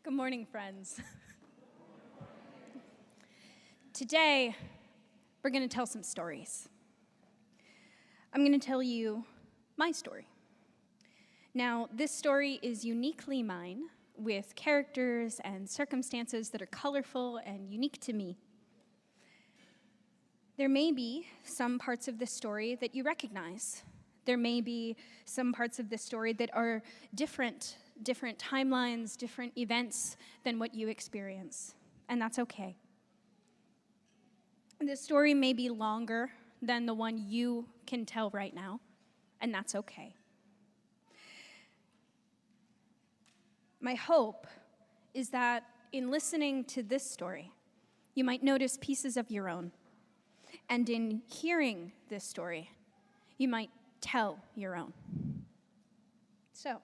Good morning, friends. Today, we're going to tell some stories. I'm going to tell you my story. Now, this story is uniquely mine, with characters and circumstances that are colorful and unique to me. There may be some parts of this story that you recognize. There may be some parts of this story that are different timelines, different events than what you experience, and that's okay. This story may be longer than the one you can tell right now, and that's okay. My hope is that in listening to this story, you might notice pieces of your own, and in hearing this story, you might tell your own. So,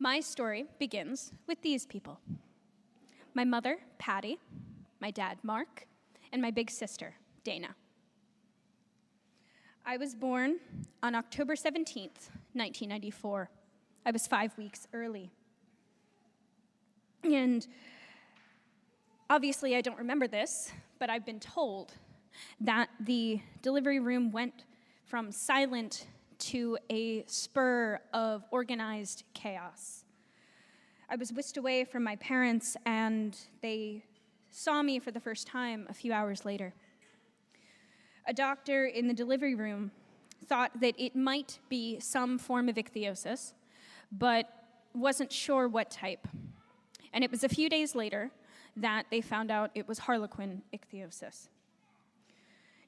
my story begins with these people. My mother, Patty, my dad, Mark, and my big sister, Dana. I was born on October 17th, 1994. I was 5 weeks early. And obviously I don't remember this, but I've been told that the delivery room went from silent to a spur of organized chaos. I was whisked away from my parents, and they saw me for the first time a few hours later. A doctor in the delivery room thought that it might be some form of ichthyosis, but wasn't sure what type. And it was a few days later that they found out it was harlequin ichthyosis.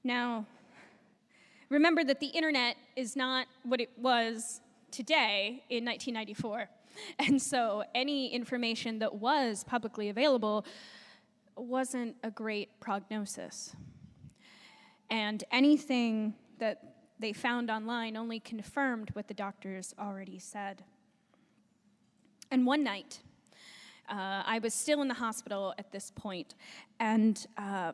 Now, remember that the internet is not what it was today in 1994. And so any information that was publicly available wasn't a great prognosis. And anything that they found online only confirmed what the doctors already said. And one night, I was still in the hospital at this point, and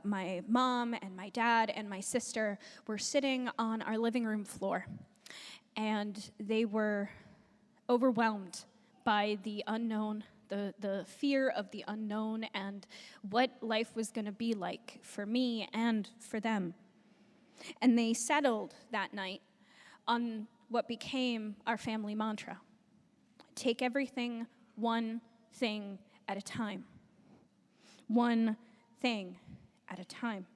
my mom and my dad and my sister were sitting on our living room floor, and they were overwhelmed by the unknown, the fear of the unknown, and what life was going to be like for me and for them. And they settled that night on what became our family mantra: take everything one thing at a time. One thing at a time.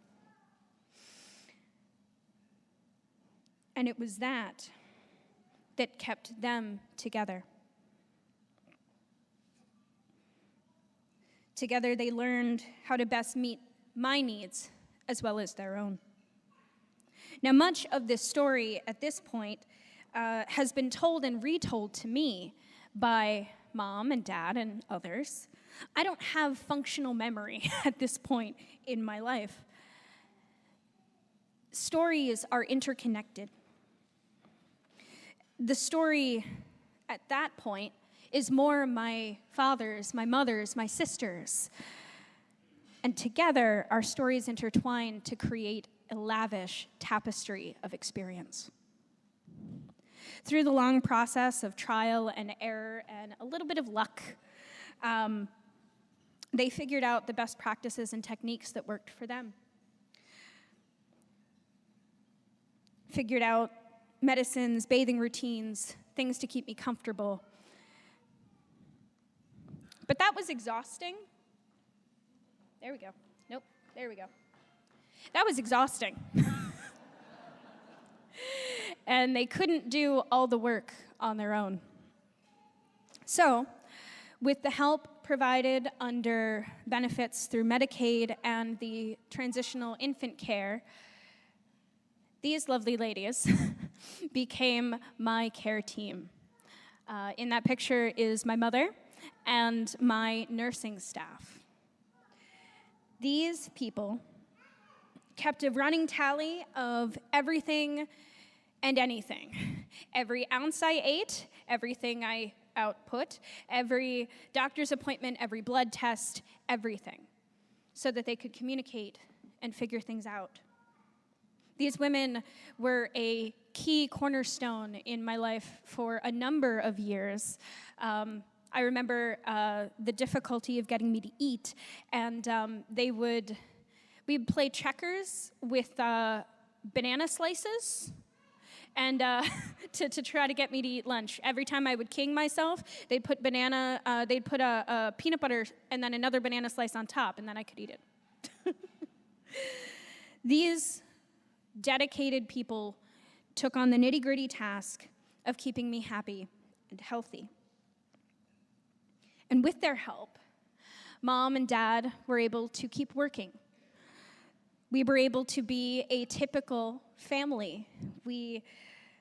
And it was that kept them together. Together they learned how to best meet my needs as well as their own. Now, much of this story at this point has been told and retold to me by Mom and Dad and others. I don't have functional memory at this point in my life. Stories are interconnected. The story at that point is more my father's, my mother's, my sister's. And together, our stories intertwine to create a lavish tapestry of experience. Through the long process of trial and error and a little bit of luck, they figured out the best practices and techniques that worked for them. Figured out medicines, bathing routines, things to keep me comfortable. But that was exhausting. There we go. Nope, there we go. That was exhausting. And they couldn't do all the work on their own. So, with the help provided under benefits through Medicaid and the transitional infant care, these lovely ladies became my care team. In that picture is my mother and my nursing staff. These people kept a running tally of everything and anything. Every ounce I ate, everything I output, every doctor's appointment, every blood test, everything, so that they could communicate and figure things out. These women were a key cornerstone in my life for a number of years. I remember the difficulty of getting me to eat, and we'd play checkers with banana slices, and to try to get me to eat lunch. Every time I would king myself, they'd put a peanut butter and then another banana slice on top, and then I could eat it. These dedicated people took on the nitty-gritty task of keeping me happy and healthy. And with their help, Mom and Dad were able to keep working. We were able to be a typical family. We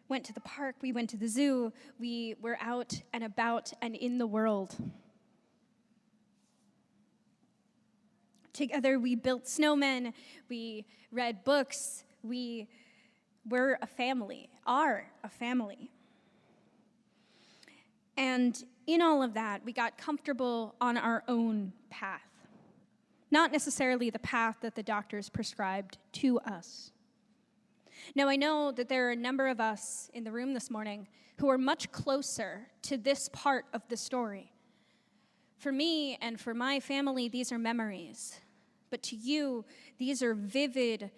went to the park, we went to the zoo, we were out and about and in the world. Together we built snowmen, we read books, we were a family, are a family. And in all of that, we got comfortable on our own path. Not necessarily the path that the doctors prescribed to us. Now, I know that there are a number of us in the room this morning who are much closer to this part of the story. For me and for my family, these are memories. But to you, these are vivid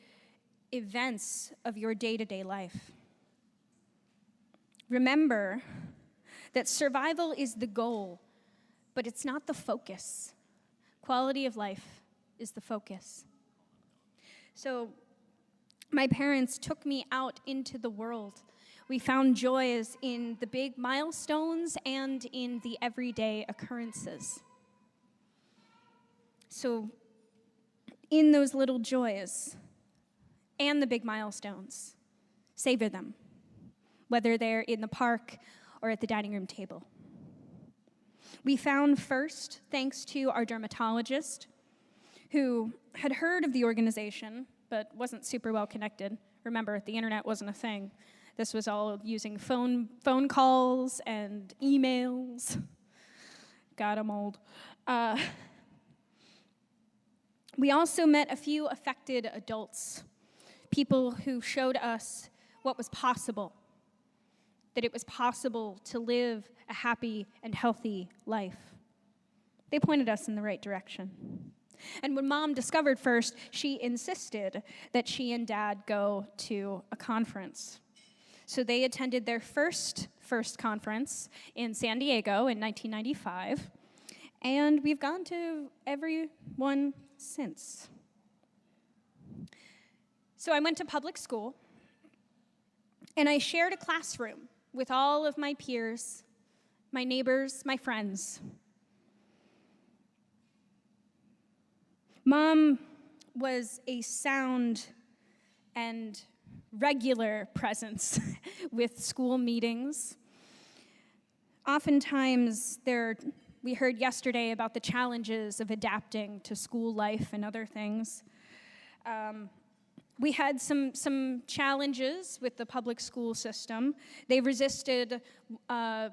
events of your day-to-day life. Remember that survival is the goal, but it's not the focus. Quality of life is the focus. So my parents took me out into the world. We found joys in the big milestones and in the everyday occurrences. So in those little joys and the big milestones, savor them, whether they're in the park or at the dining room table. We found first, thanks to our dermatologist, who had heard of the organization, but wasn't super well connected. Remember, the internet wasn't a thing. This was all using phone calls and emails. God, I'm old. We also met a few affected adults, people who showed us what was possible, that it was possible to live a happy and healthy life. They pointed us in the right direction. And when Mom discovered first, she insisted that she and Dad go to a conference. So they attended their first conference in San Diego in 1995, and we've gone to every one since. So I went to public school, and I shared a classroom with all of my peers, my neighbors, my friends. Mom was a sound and regular presence with school meetings. Oftentimes, we heard yesterday about the challenges of adapting to school life and other things. We had some challenges with the public school system. They resisted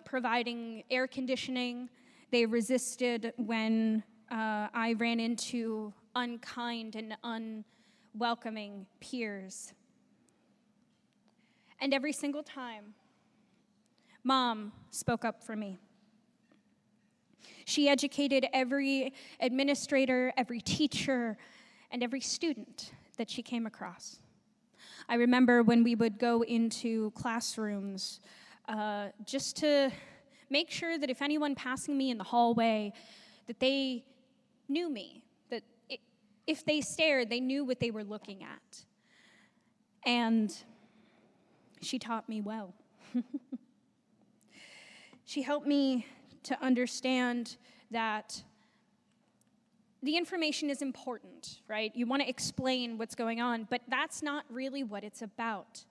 providing air conditioning. They resisted when I ran into unkind and unwelcoming peers. And every single time, Mom spoke up for me. She educated every administrator, every teacher, and every student that she came across. I remember when we would go into classrooms just to make sure that if anyone passing me in the hallway, that they knew me, that if they stared, they knew what they were looking at. And she taught me well. She helped me to understand that the information is important, right? You want to explain what's going on, but that's not really what it's about.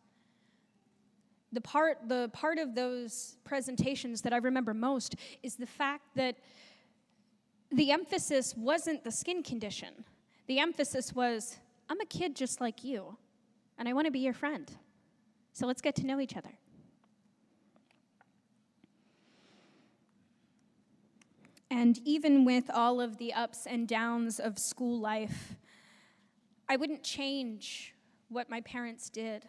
The part of those presentations that I remember most is the fact that the emphasis wasn't the skin condition. The emphasis was, I'm a kid just like you, and I want to be your friend. So let's get to know each other. And even with all of the ups and downs of school life, I wouldn't change what my parents did.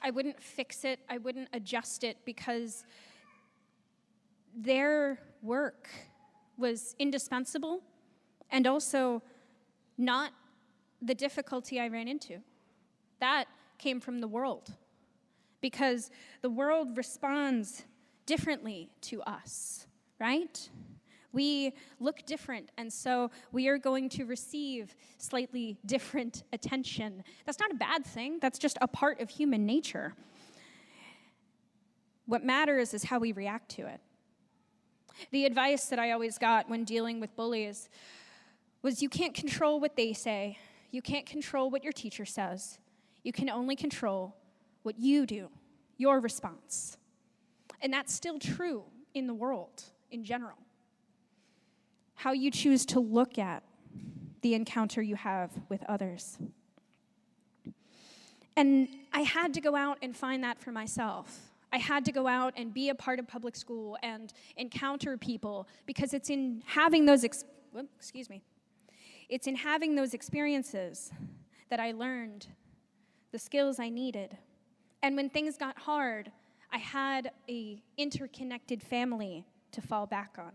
I wouldn't fix it. I wouldn't adjust it because their work was indispensable and also not the difficulty I ran into. That came from the world, because the world responds differently to us, right? We look different, and so we are going to receive slightly different attention. That's not a bad thing. That's just a part of human nature. What matters is how we react to it. The advice that I always got when dealing with bullies was, you can't control what they say. You can't control what your teacher says. You can only control what you do, your response. And that's still true in the world in general. How you choose to look at the encounter you have with others. And I had to go out and find that for myself. I had to go out and be a part of public school and encounter people, because it's in having those it's in having those experiences that I learned the skills I needed. And when things got hard, I had an interconnected family to fall back on.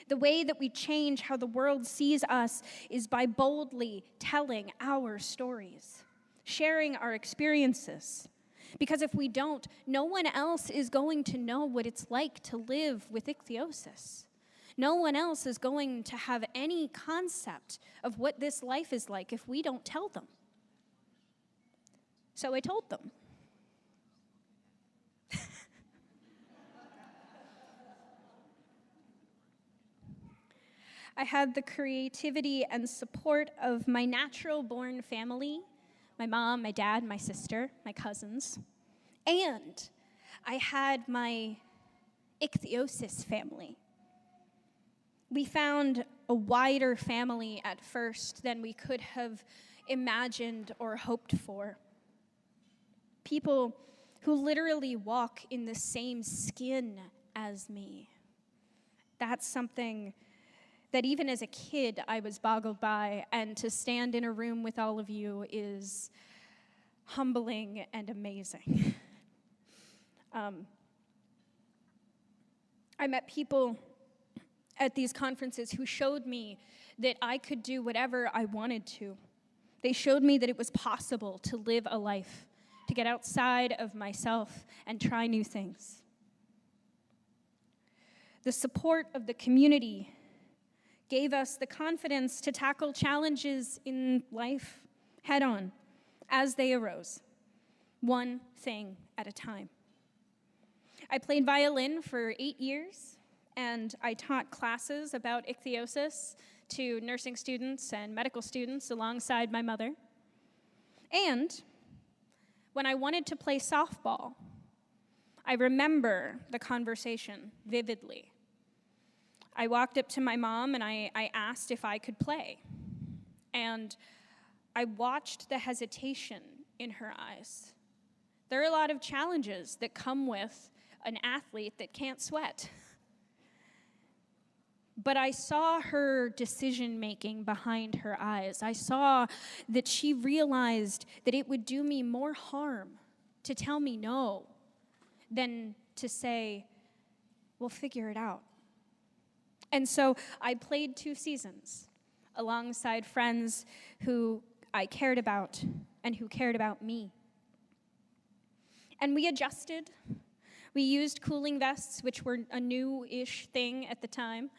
The way that we change how the world sees us is by boldly telling our stories, sharing our experiences. Because if we don't, no one else is going to know what it's like to live with ichthyosis. No one else is going to have any concept of what this life is like if we don't tell them. So I told them. I had the creativity and support of my natural-born family, my mom, my dad, my sister, my cousins, and I had my ichthyosis family. We found a wider family at first than we could have imagined or hoped for. People who literally walk in the same skin as me. That's something that even as a kid I was boggled by, and to stand in a room with all of you is humbling and amazing. I met people at these conferences who showed me that I could do whatever I wanted to. They showed me that it was possible to live a life, to get outside of myself and try new things. The support of the community gave us the confidence to tackle challenges in life head on as they arose, one thing at a time. I played violin for 8 years, and I taught classes about ichthyosis to nursing students and medical students alongside my mother. And when I wanted to play softball, I remember the conversation vividly. I walked up to my mom and I asked if I could play. And I watched the hesitation in her eyes. There are a lot of challenges that come with an athlete that can't sweat. But I saw her decision-making behind her eyes. I saw that she realized that it would do me more harm to tell me no than to say, we'll figure it out. And so I played 2 seasons alongside friends who I cared about and who cared about me. And we adjusted. We used cooling vests, which were a new-ish thing at the time,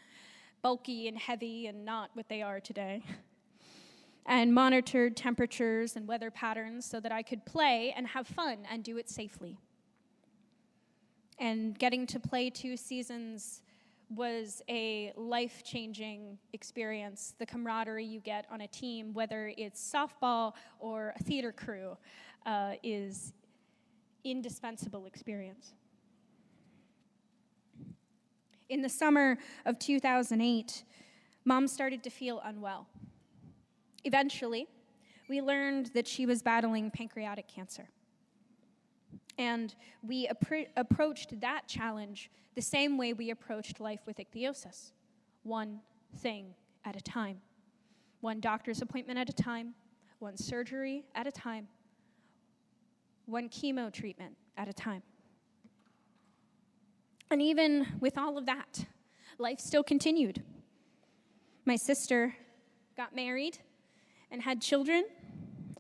bulky and heavy and not what they are today, and monitored temperatures and weather patterns so that I could play and have fun and do it safely. And getting to play 2 seasons was a life-changing experience. The camaraderie you get on a team, whether it's softball or a theater crew, is indispensable experience. In the summer of 2008, Mom started to feel unwell. Eventually, we learned that she was battling pancreatic cancer. And we approached that challenge the same way we approached life with ichthyosis. One thing at a time. One doctor's appointment at a time. One surgery at a time. One chemo treatment at a time. And even with all of that, life still continued. My sister got married and had children,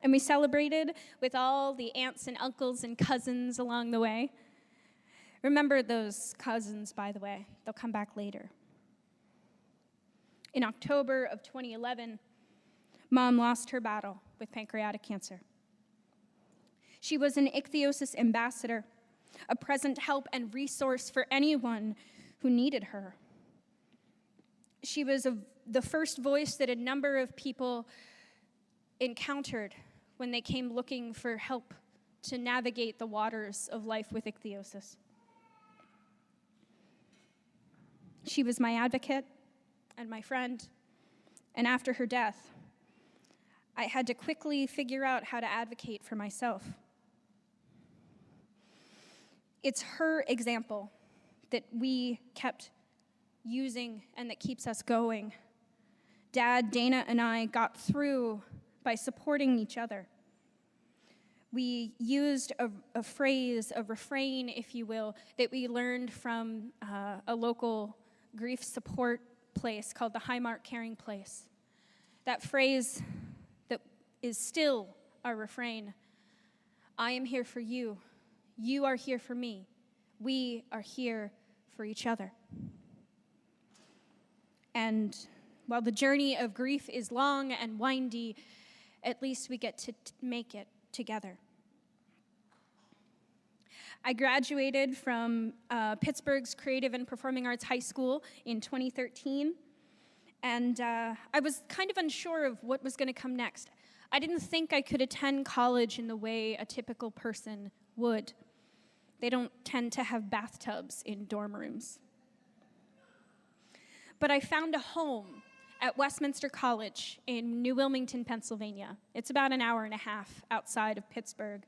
and we celebrated with all the aunts and uncles and cousins along the way. Remember those cousins, by the way. They'll come back later. In October of 2011, Mom lost her battle with pancreatic cancer. She was an Ichthyosis ambassador, a present help and resource for anyone who needed her. She was the first voice that a number of people encountered when they came looking for help to navigate the waters of life with ichthyosis. She was my advocate and my friend, and after her death, I had to quickly figure out how to advocate for myself. It's her example that we kept using and that keeps us going. Dad, Dana, and I got through by supporting each other. We used a phrase, a refrain, if you will, that we learned from a local grief support place called the Highmark Caring Place. That phrase that is still our refrain: I am here for you. You are here for me. We are here for each other. And while the journey of grief is long and windy, at least we get to make it together. I graduated from Pittsburgh's Creative and Performing Arts High School in 2013, and I was kind of unsure of what was going to come next. I didn't think I could attend college in the way a typical person would. They don't tend to have bathtubs in dorm rooms. But I found a home at Westminster College in New Wilmington, Pennsylvania. It's about an hour and a half outside of Pittsburgh.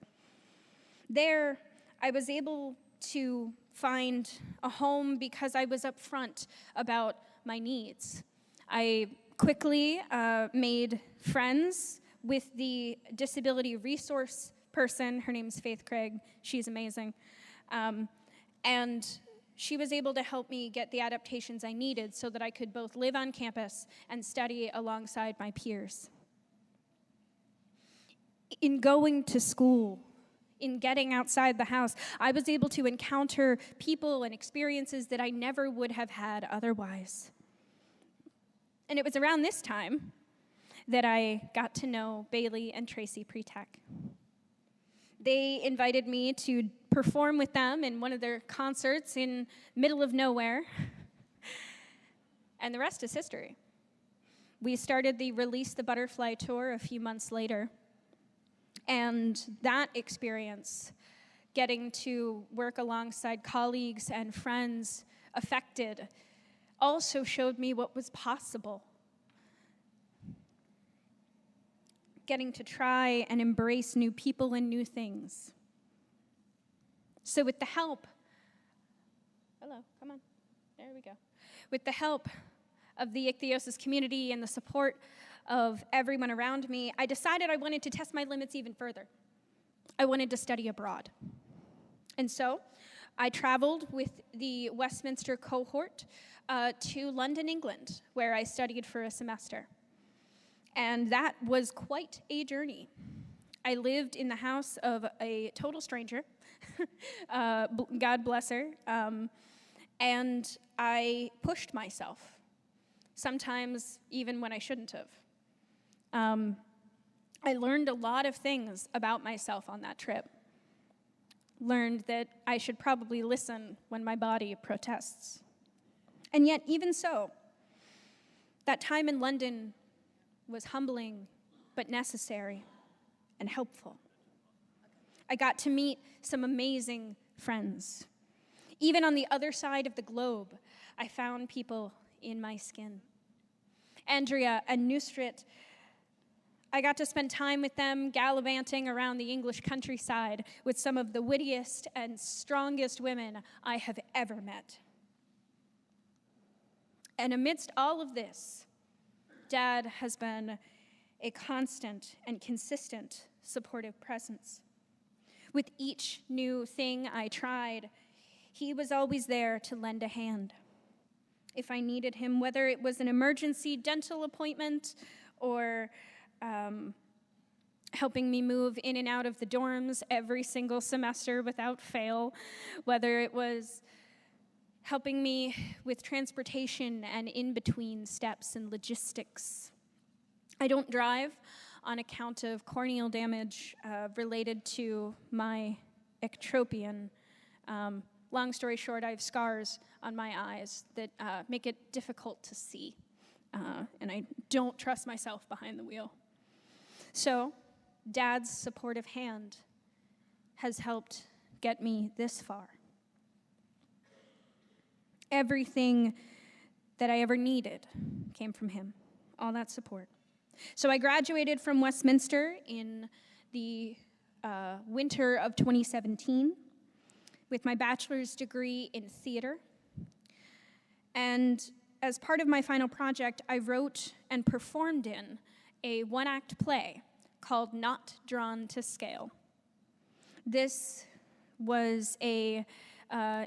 There, I was able to find a home because I was upfront about my needs. I quickly made friends with the disability resource person. Her name's Faith Craig. She's amazing. And she was able to help me get the adaptations I needed so that I could both live on campus and study alongside my peers. In going to school, in getting outside the house, I was able to encounter people and experiences that I never would have had otherwise. And it was around this time that I got to know Bailey and Tracy Pretek. They invited me to perform with them in one of their concerts in middle of nowhere. And the rest is history. We started the Release the Butterfly tour a few months later. And that experience, getting to work alongside colleagues and friends affected, also showed me what was possible. Getting to try and embrace new people and new things. So with the help, there we go. With the help of the Ichthyosis community and the support of everyone around me, I decided I wanted to test my limits even further. I wanted to study abroad. And so I traveled with the Westminster cohort to London, England, where I studied for a semester. And that was quite a journey. I lived in the house of a total stranger, God bless her, and I pushed myself, sometimes even when I shouldn't have. I learned a lot of things about myself on that trip. Learned that I should probably listen when my body protests. And yet, even so, that time in London was humbling, but necessary and helpful. I got to meet some amazing friends. Even on the other side of the globe, I found people in my skin. Andrea and Nusrit, I got to spend time with them gallivanting around the English countryside with some of the wittiest and strongest women I have ever met. And amidst all of this, Dad has been a constant and consistent supportive presence. With each new thing I tried, he was always there to lend a hand. if I needed him, whether it was an emergency dental appointment or helping me move in and out of the dorms every single semester without fail, whether it was helping me with transportation and in-between steps and logistics. I don't drive on account of corneal damage related to my ectropion. Long story short, I have scars on my eyes that make it difficult to see, and I don't trust myself behind the wheel. So, Dad's supportive hand has helped get me this far. Everything that I ever needed came from him, all that support. So I graduated from Westminster in the winter of 2017 with my bachelor's degree in theater. And as part of my final project, I wrote and performed in a one-act play called Not Drawn to Scale. This was a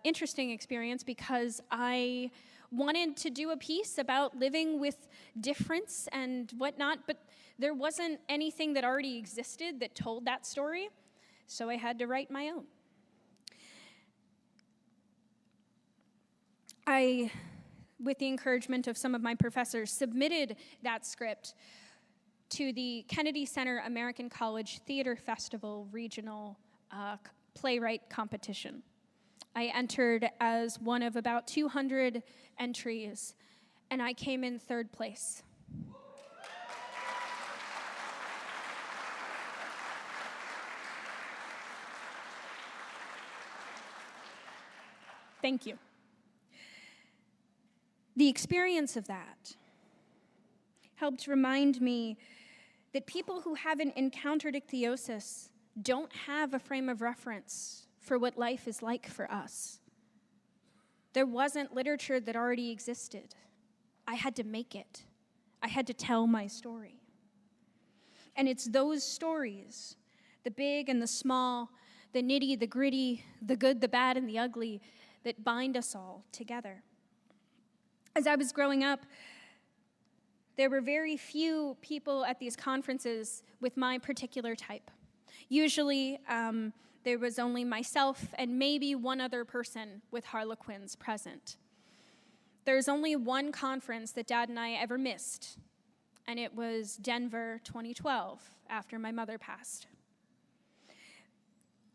interesting experience because I wanted to do a piece about living with difference and whatnot, but there wasn't anything that already existed that told that story, so I had to write my own. I, with the encouragement of some of my professors, submitted that script to the Kennedy Center American College Theater Festival regional playwright competition. I entered as one of about 200 entries, and I came in third place. Thank you. The experience of that helped remind me that people who haven't encountered ichthyosis don't have a frame of reference for what life is like for us. There wasn't literature that already existed. I had to make it. I had to tell my story. And it's those stories, the big and the small, the nitty, the gritty, the good, the bad, and the ugly, that bind us all together. As I was growing up, there were very few people at these conferences with my particular type. Usually, there was only myself and maybe one other person with Harlequins present. There's only one conference that Dad and I ever missed, and it was Denver 2012, after my mother passed.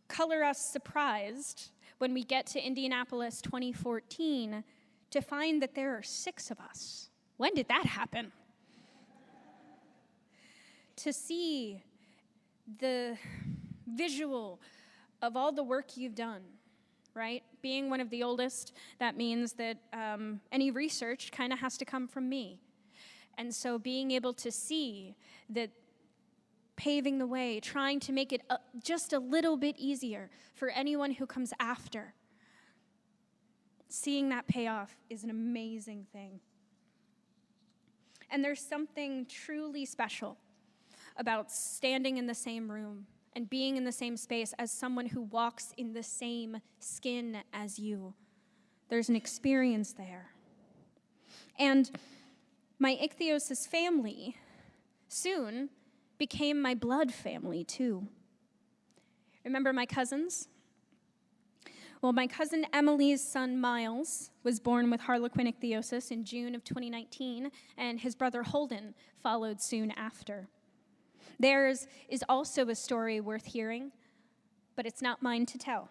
Color us surprised when we get to Indianapolis 2014 to find that there are 6 of us. When did that happen? To see the visual of all the work you've done, right? Being one of the oldest, that means that any research kind of has to come from me. And so being able to see that paving the way, trying to make it just a little bit easier for anyone who comes after, seeing that payoff is an amazing thing. And there's something truly special about standing in the same room and being in the same space as someone who walks in the same skin as you. There's an experience there. And my ichthyosis family soon became my blood family too. Remember my cousins? Well, my cousin Emily's son Miles was born with Harlequin ichthyosis in June of 2019, and his brother Holden followed soon after. Theirs is also a story worth hearing, but it's not mine to tell.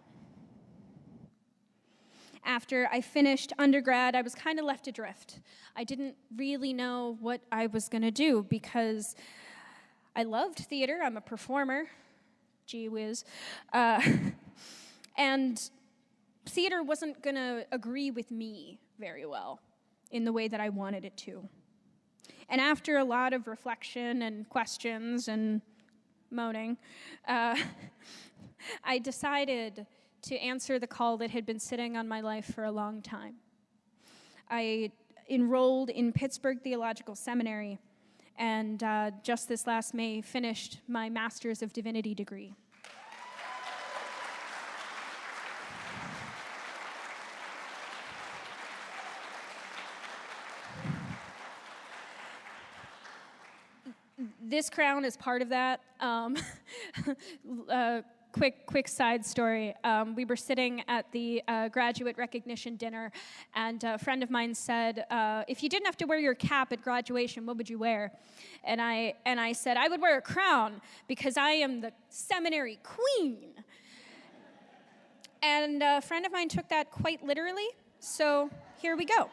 After I finished undergrad, I was kind of left adrift. I didn't really know what I was going to do because I loved theater. I'm a performer. Gee whiz. And theater wasn't going to agree with me very well in the way that I wanted it to. And after a lot of reflection and questions and moaning, I decided to answer the call that had been sitting on my life for a long time. I enrolled in Pittsburgh Theological Seminary and just this last May finished my Master's of Divinity degree. this crown is part of that. Quick side story. We were sitting at the graduate recognition dinner, and a friend of mine said, if you didn't have to wear your cap at graduation, what would you wear? And I said, I would wear a crown because I am the seminary queen. And a friend of mine took that quite literally, so here we go.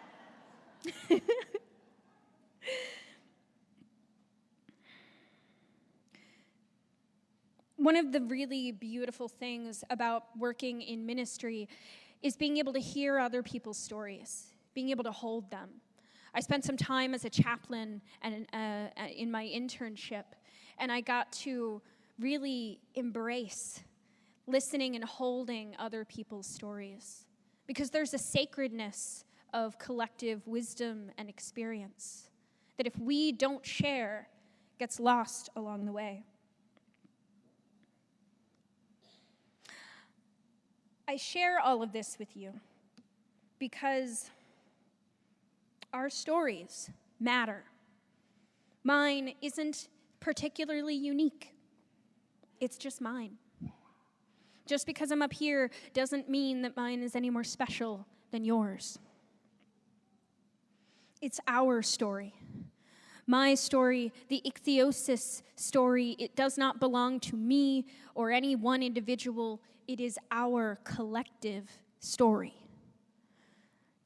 One of the really beautiful things about working in ministry is being able to hear other people's stories, being able to hold them. I spent some time as a chaplain and in my internship, and I got to really embrace listening and holding other people's stories, because there's a sacredness of collective wisdom and experience that if we don't share, gets lost along the way. I share all of this with you because our stories matter. Mine isn't particularly unique. It's just mine. Just because I'm up here doesn't mean that mine is any more special than yours. It's our story. My story, the Ichthyosis story, it does not belong to me or any one individual. It is our collective story,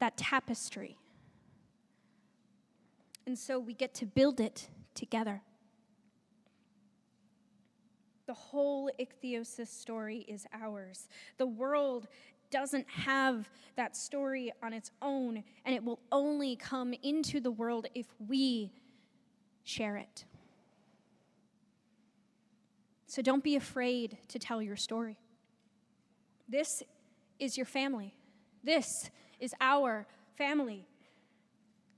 that tapestry. And so we get to build it together. The whole Ichthyosis story is ours. The world doesn't have that story on its own, and it will only come into the world if we share it. So don't be afraid to tell your story. This is your family. This is our family.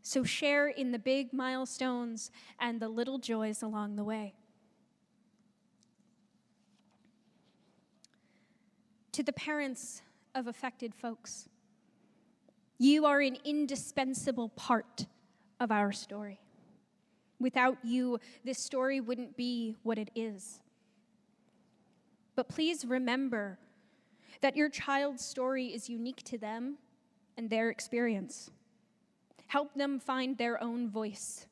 So share in the big milestones and the little joys along the way. To the parents of affected folks, you are an indispensable part of our story. Without you, this story wouldn't be what it is. But please remember that your child's story is unique to them and their experience. Help them find their own voice,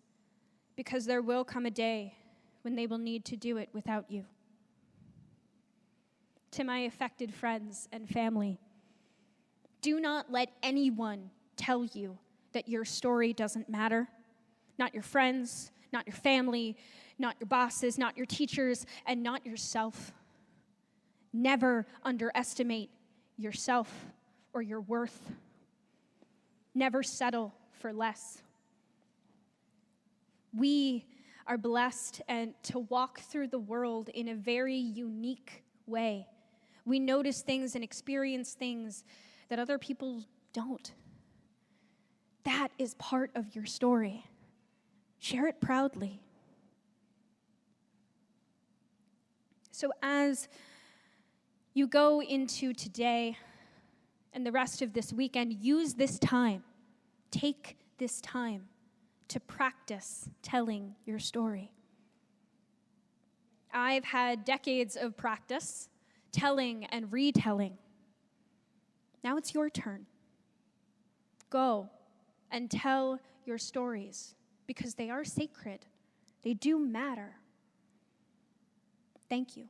because there will come a day when they will need to do it without you. To my affected friends and family, do not let anyone tell you that your story doesn't matter. Not your friends, not your family, not your bosses, not your teachers, and not yourself. Never underestimate yourself or your worth. Never settle for less. We are blessed and to walk through the world in a very unique way. We notice things and experience things that other people don't. That is part of your story. Share it proudly. So as you go into today and the rest of this weekend, use this time. Take this time to practice telling your story. I've had decades of practice telling and retelling. Now it's your turn. Go and tell your stories because they are sacred. They do matter. Thank you.